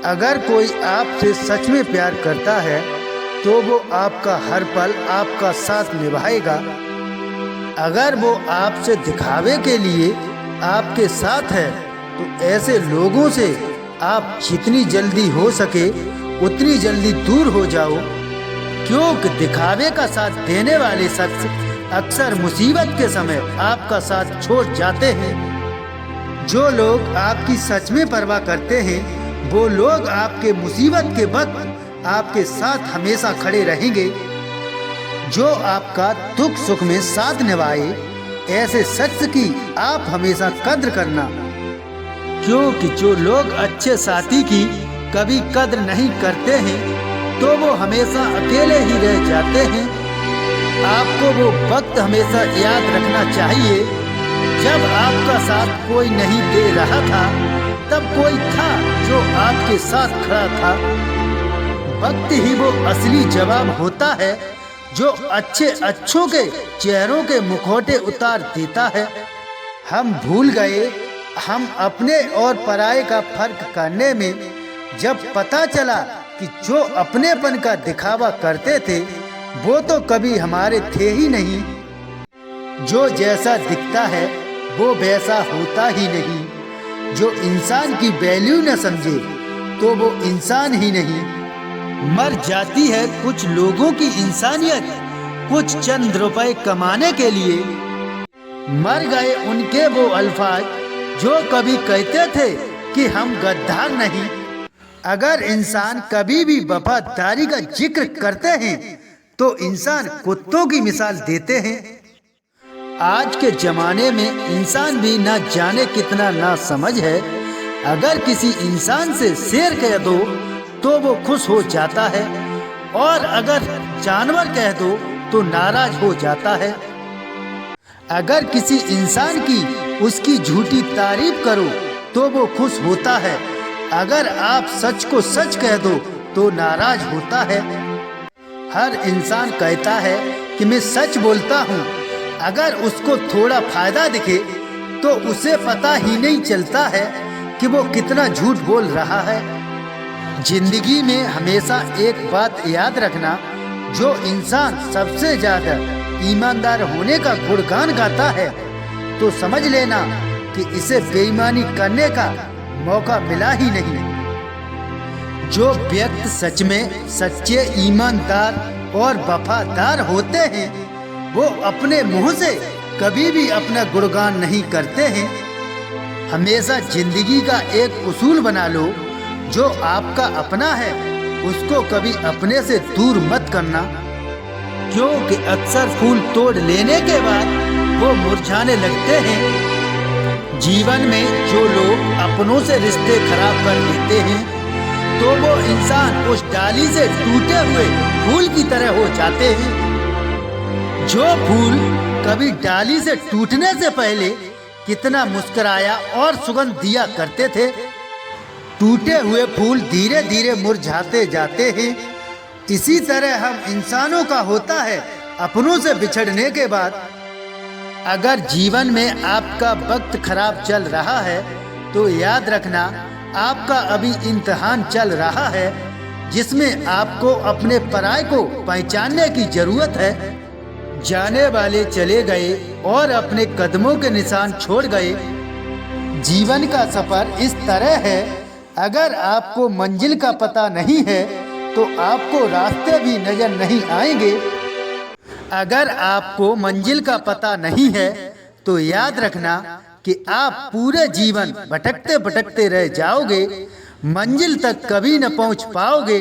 अगर कोई आपसे सच में प्यार करता है तो वो आपका हर पल आपका साथ निभाएगा। अगर वो आपसे दिखावे के लिए आपके साथ है तो ऐसे लोगों से आप जितनी जल्दी हो सके उतनी जल्दी दूर हो जाओ, क्योंकि दिखावे का साथ देने वाले शख्स अक्सर मुसीबत के समय आपका साथ छोड़ जाते हैं। जो लोग आपकी सच में परवाह करते हैं वो लोग आपके मुसीबत के वक्त आपके साथ हमेशा खड़े रहेंगे। जो आपका दुख सुख में साथ निभाए ऐसे शख्स की आप हमेशा कद्र करना, क्योंकि जो लोग अच्छे साथी की कभी कद्र नहीं करते हैं तो वो हमेशा अकेले ही रह जाते हैं। आपको वो वक्त हमेशा याद रखना चाहिए जब आपका साथ कोई नहीं दे रहा था, तब कोई था जो आपके साथ खड़ा था। वक्त ही वो असली जवाब होता है जो अच्छों के चेहरों के मुखौटे उतार देता है। हम भूल गए हम अपने और पराये का फर्क करने में, जब पता चला कि जो अपनेपन का दिखावा करते थे वो तो कभी हमारे थे ही नहीं। जो जैसा दिखता है वो वैसा होता ही नहीं। जो इंसान की वैल्यू न समझे तो वो इंसान ही नहीं। मर जाती है कुछ लोगों की इंसानियत कुछ चंद रुपए कमाने के लिए। मर गए उनके वो अल्फाज जो कभी कहते थे कि हम गद्दार नहीं। अगर इंसान कभी भी वफादारी का जिक्र करते हैं तो इंसान कुत्तों की मिसाल देते हैं। आज के जमाने में इंसान भी ना जाने कितना ना समझ है। अगर किसी इंसान से शेर कह दो तो वो खुश हो जाता है, और अगर जानवर कह दो तो नाराज हो जाता है। अगर किसी इंसान की उसकी झूठी तारीफ करो तो वो खुश होता है, अगर आप सच को सच कह दो तो नाराज होता है। हर इंसान कहता है कि मैं सच बोलता हूँ, अगर उसको थोड़ा फायदा दिखे तो उसे पता ही नहीं चलता है कि वो कितना झूठ बोल रहा है। जिंदगी में हमेशा एक बात याद रखना, जो इंसान सबसे ज्यादा ईमानदार होने का गुणगान गाता है तो समझ लेना कि इसे बेईमानी करने का मौका मिला ही नहीं। जो व्यक्ति सच में सच्चे ईमानदार और वफादार होते हैं वो अपने मुंह से कभी भी अपना गुणगान नहीं करते हैं। हमेशा जिंदगी का एक उसूल बना लो, जो आपका अपना है उसको कभी अपने से दूर मत करना, क्योंकि अक्सर फूल तोड़ लेने के बाद वो मुरझाने लगते हैं। जीवन में जो लोग अपनों से रिश्ते खराब कर लेते हैं तो वो इंसान उस डाली से टूटे हुए फूल की तरह हो जाते हैं। जो फूल कभी डाली से टूटने से पहले कितना मुस्कुराया और सुगंध दिया करते थे, टूटे हुए फूल धीरे धीरे मुरझाते जाते हैं। इसी तरह हम इंसानों का होता है अपनों से बिछड़ने के बाद। अगर जीवन में आपका वक्त खराब चल रहा है तो याद रखना आपका अभी इम्तिहान चल रहा है, जिसमें आपको अपने पराये को पहचानने की जरूरत है। जाने वाले चले गए और अपने कदमों के निशान छोड़ गए। जीवन का सफर इस तरह है, अगर आपको मंजिल का पता नहीं है तो आपको रास्ते भी नजर नहीं आएंगे। अगर आपको मंजिल का पता नहीं है तो याद रखना कि आप पूरे जीवन भटकते भटकते रह जाओगे, मंजिल तक कभी न पहुंच पाओगे।